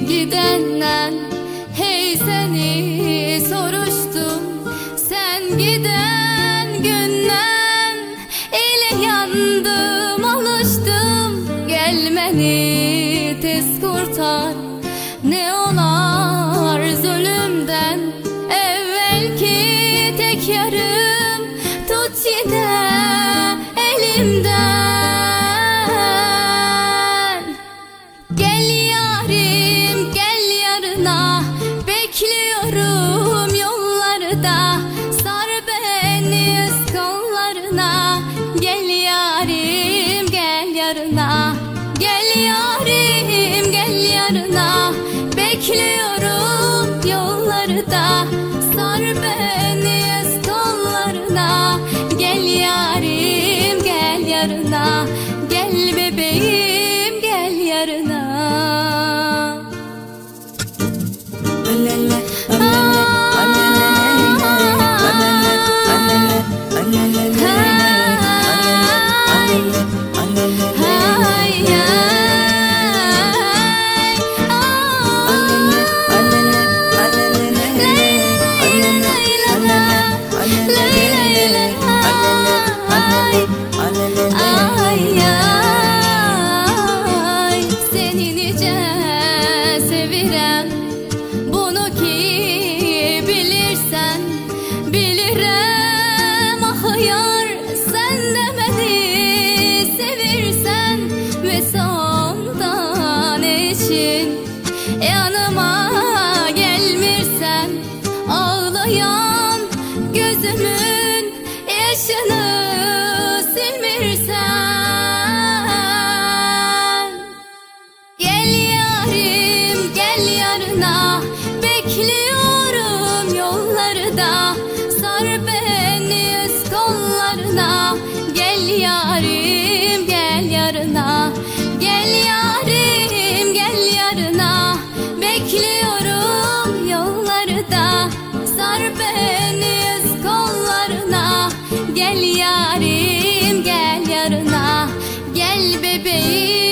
Gidenden hey seni soruştum. Sen giden günden ile yandım, alıştım. Gelmeni tez kurtar, ne olar zulümden. Evvelki tek yarım tut yine elimden. Bekliyorum yollarda, sar beni öz kollarına. Gel yarim gel yarına, gel yarim gel yarına. Bekliyorum yollarda, sar beni öz kollarına. Gel yarim gel yarına, gel bebeğim gel yarına. Seni nice sevirem, bunu ki bilirsen. Bilirim ah yar, sen de beni sevirsen. Ve sondan için yanıma gelmirsen, ağlayan gözümün yaşını silmirsen. Gel yarim gel yarına, bekliyorum yollarda. Sar beni öz kollarına. Gel yarim gel yarına, gel yarim gel yarına. Bekliyorum yollarda, sar beni öz kollarına. Gel yarim gel yarına, gel bebeğim